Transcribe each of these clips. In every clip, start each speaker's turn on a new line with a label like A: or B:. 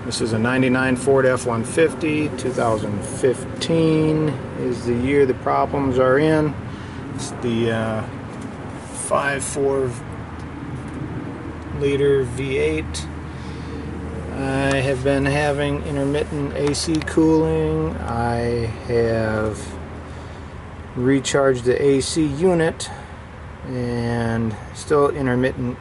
A: This is a 99 Ford F-150, 2015 is the year the problems are in. It's the 5.4 liter V8. I have been having intermittent AC cooling. I have recharged the AC unit and still intermittent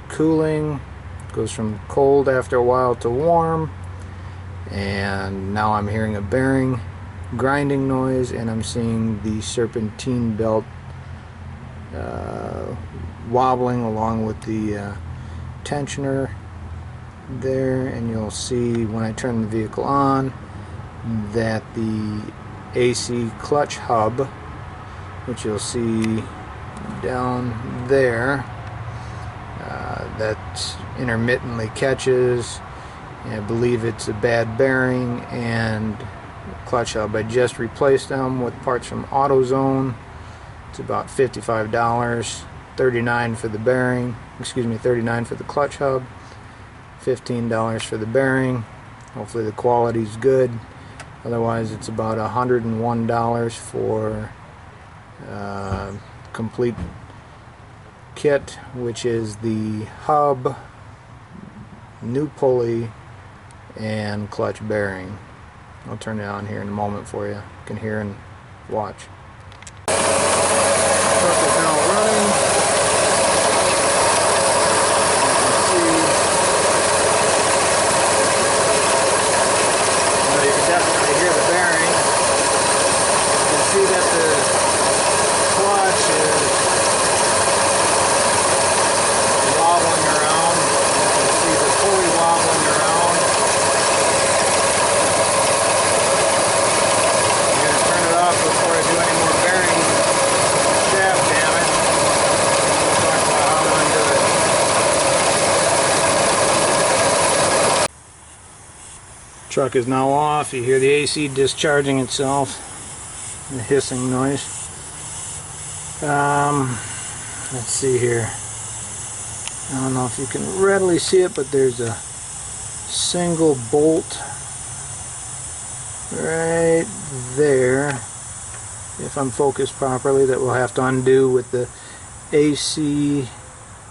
A: cooling. Goes from cold after a while to warm, and now I'm hearing a bearing grinding noise, and I'm seeing the serpentine belt wobbling along with the tensioner there. And you'll see when I turn the vehicle on that the AC clutch hub, which you'll see down there, that intermittently catches. I believe it's a bad bearing and clutch hub. I just replaced them with parts from AutoZone. It's about $55, $39 for the bearing, $39 for the clutch hub, $15 for the bearing. Hopefully the quality's good. Otherwise it's about $101 for complete kit, which is the hub, new pulley, and clutch bearing. I'll turn it on here in a moment for you. You can hear and watch. Truck is now running. You can definitely hear the bearing. You can see that the clutch is wobbling around. You can see the pulley wobbling around. I'm going to turn it off before I do any more bearing shaft damage. We'll talk about how I'm going to do it. Truck is now off. You hear the AC discharging itself. The hissing noise. Let's see here. I don't know if you can readily see it, but there's a single bolt right there, if I'm focused properly, that we'll have to undo with the AC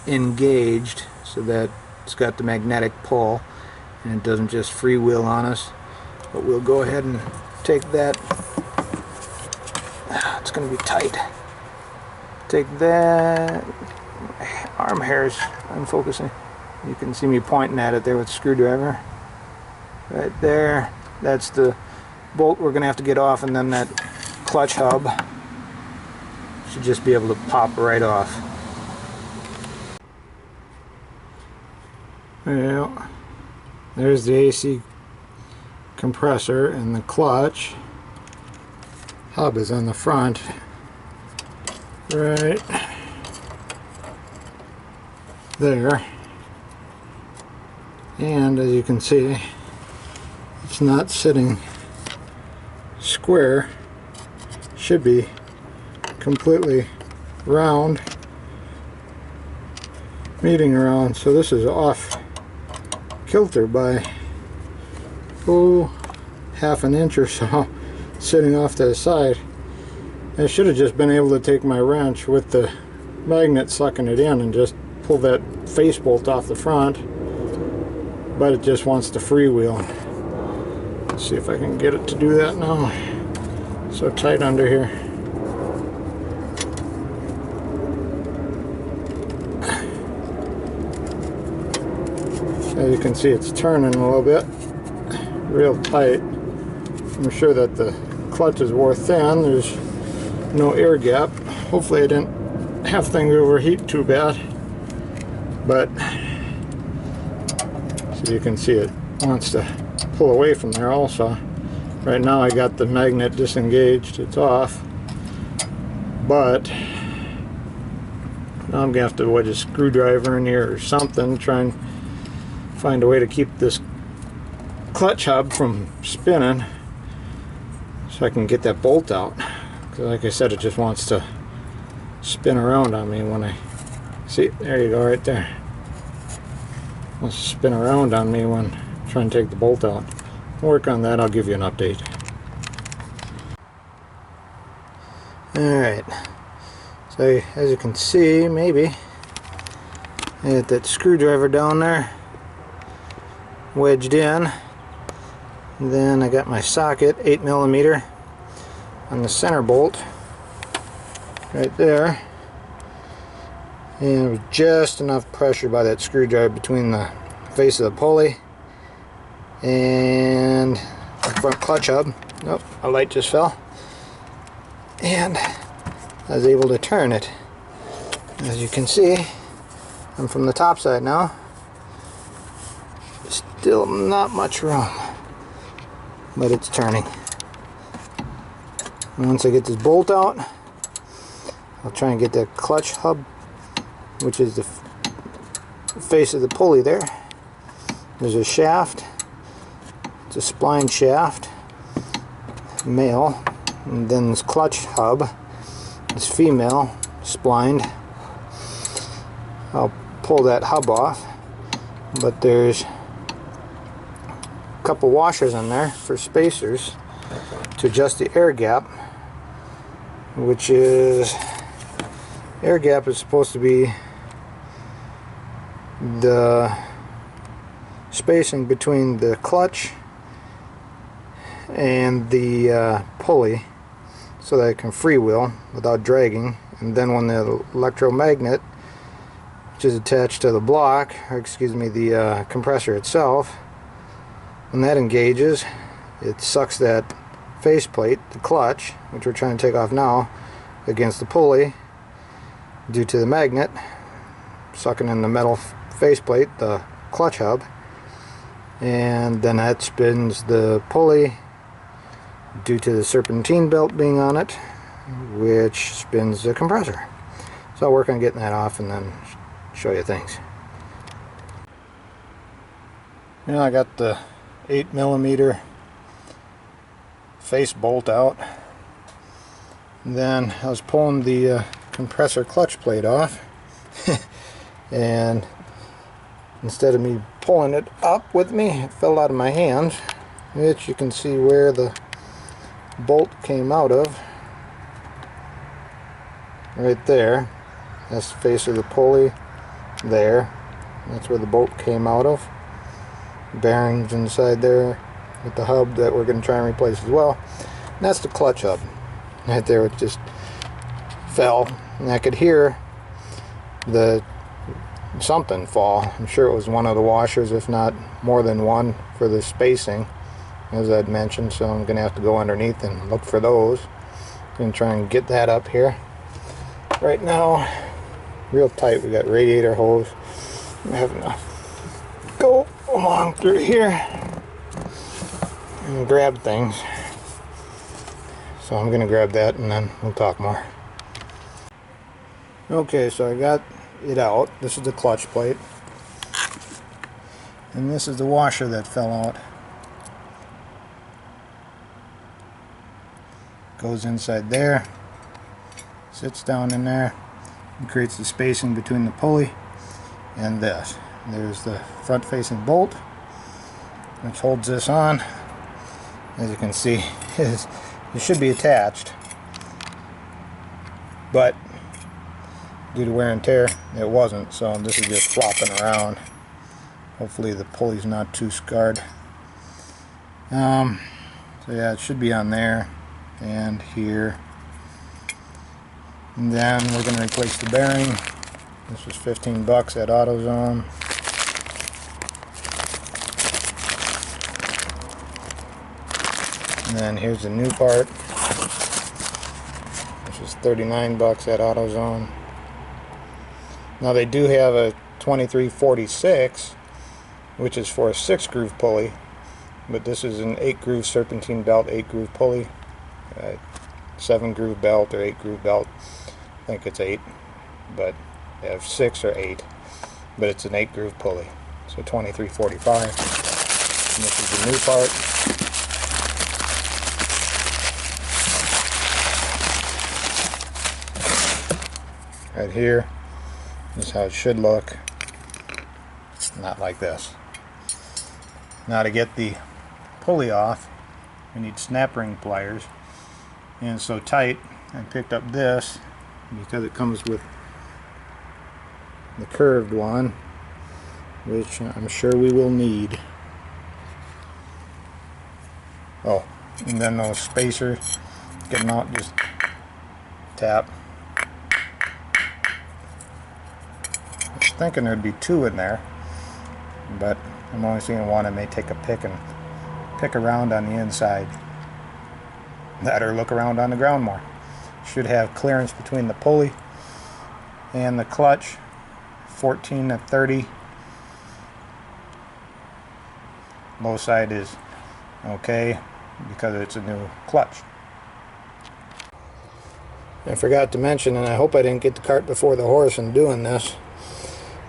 A: engaged, so that it's got the magnetic pull and it doesn't just freewheel on us. But we'll go ahead and take that. It's going to be tight. Take that. Arm hairs unfocusing. You can see me pointing at it there with the screwdriver. Right there. That's the bolt we're going to have to get off, and then that clutch hub should just be able to pop right off. Well, there's the AC compressor, and the clutch hub is on the front. Right there, and as you can see, it's not sitting square. Should be completely round, meeting around. So this is off kilter by half an inch or so, sitting off to the side. I should have just been able to take my wrench with the magnet sucking it in and just pull that face bolt off the front, but it just wants to freewheel. Let's see if I can get it to do that now. So tight under here. As you can see, it's turning a little bit, real tight. I'm sure that the clutch is wore thin. There's no air gap. Hopefully I didn't have things overheat too bad. But so you can see it wants to pull away from there also. Right now I got the magnet disengaged, it's off, but now I'm gonna have to wedge a screwdriver in here or something, try and find a way to keep this clutch hub from spinning so I can get that bolt out, because like I said, it just wants to spin around on me when I see. There you go, right there. Wants to spin around on me when try and take the bolt out. Work on that, I'll give you an update. Alright, so as you can see, maybe I got that screwdriver down there wedged in. And then I got my socket, 8mm, on the center bolt right there. And it was just enough pressure by that screwdriver between the face of the pulley and the front clutch hub. Oh, a light just fell. And I was able to turn it. As you can see, I'm from the top side now. Still not much room, but it's turning. Once I get this bolt out, I'll try and get that clutch hub, which is the face of the pulley there. There's a shaft. It's a spline shaft, male, and then this clutch hub is female, splined. I'll pull that hub off, but there's a couple washers in there for spacers to adjust the air gap, which is, air gap is supposed to be the spacing between the clutch and the pulley so that it can freewheel without dragging. And then when the electromagnet, which is attached to the block, or excuse me, the compressor itself, when that engages, it sucks that faceplate, the clutch, which we're trying to take off now, against the pulley due to the magnet sucking in the metal faceplate, the clutch hub, and then that spins the pulley due to the serpentine belt being on it, which spins the compressor. So I'll work on getting that off and then show you things. Now I got the 8mm face bolt out. And then I was pulling the compressor clutch plate off and instead of me pulling it up with me, it fell out of my hands, which you can see where the bolt came out of right there. That's the face of the pulley there. That's where the bolt came out of. Bearings inside there with the hub that we're going to try and replace as well. And that's the clutch hub right there. It just fell, and I could hear the something fall. I'm sure it was one of the washers, if not more than one, for the spacing, as I'd mentioned. So I'm going to have to go underneath and look for those. I'm going to try and get that up here. Right now, real tight. We got radiator hose. I'm having to go along through here and grab things. So I'm going to grab that and then we'll talk more. Okay, so I got it out. This is the clutch plate. And this is the washer that fell out. Goes inside there. Sits down in there and creates the spacing between the pulley and this. There's the front facing bolt which holds this on. As you can see, it should be attached, but due to wear and tear it wasn't, so this is just flopping around. Hopefully the pulley's not too scarred. So yeah, it should be on there and here. And then we're going to replace the bearing. This was $15 at AutoZone. And then here's the new part, which is $39 at AutoZone. Now they do have a 2346, which is for a 6-groove pulley, but this is an 8-groove serpentine belt, 8-groove pulley, 7-groove belt or 8-groove belt. I think it's 8, but they have 6 or 8, but it's an 8-groove pulley, so 2345. And this is the new part. Right here. This is how it should look. It's not like this. Now to get the pulley off, we need snap ring pliers, and it's so tight I picked up this because it comes with the curved one, which I'm sure we will need. Oh, and then those spacers, getting out, just tap. I was thinking there'd be two in there, but I'm only seeing one. I may take a pick and pick around on the inside. That or look around on the ground more. Should have clearance between the pulley and the clutch, 14 to 30. Low side is okay because it's a new clutch. I forgot to mention, and I hope I didn't get the cart before the horse in doing this,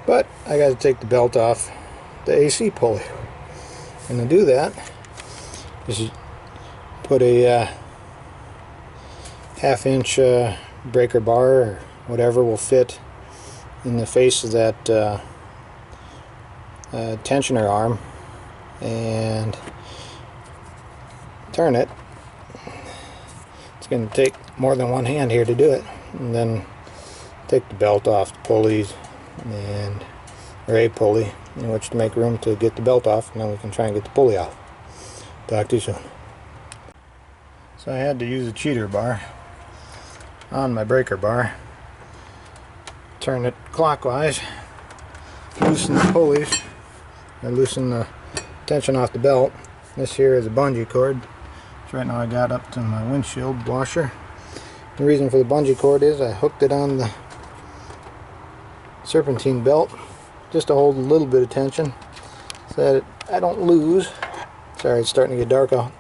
A: but I got to take the belt off the AC pulley. And to do that, just put a half-inch breaker bar or whatever will fit in the face of that tensioner arm, and turn it. It's going to take more than one hand here to do it, and then take the belt off the pulleys, and or a pulley in which to make room to get the belt off, and then we can try and get the pulley off. Talk to you soon. So I had to use a cheater bar on my breaker bar. Turn it clockwise, loosen the pulleys, and loosen the tension off the belt. This here is a bungee cord. So right now I got up to my windshield washer. The reason for the bungee cord is I hooked it on the serpentine belt just to hold a little bit of tension so that I don't lose. Sorry, it's starting to get dark out.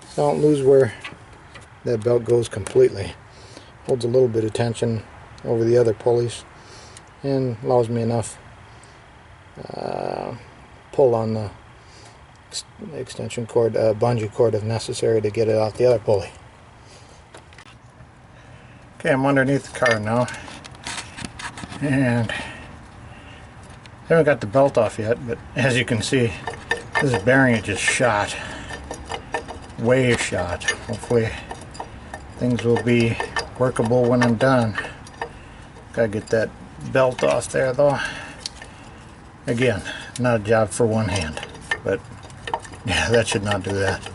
A: So I don't lose where that belt goes completely. Holds a little bit of tension over the other pulleys and allows me enough pull on the extension cord, bungee cord if necessary, to get it off the other pulley. Okay, I'm underneath the car now, and I haven't got the belt off yet, but as you can see, this bearing is just shot, way shot. Hopefully things will be workable when I'm done. Gotta get that belt off there though. Again, not a job for one hand, but yeah, that should not do that.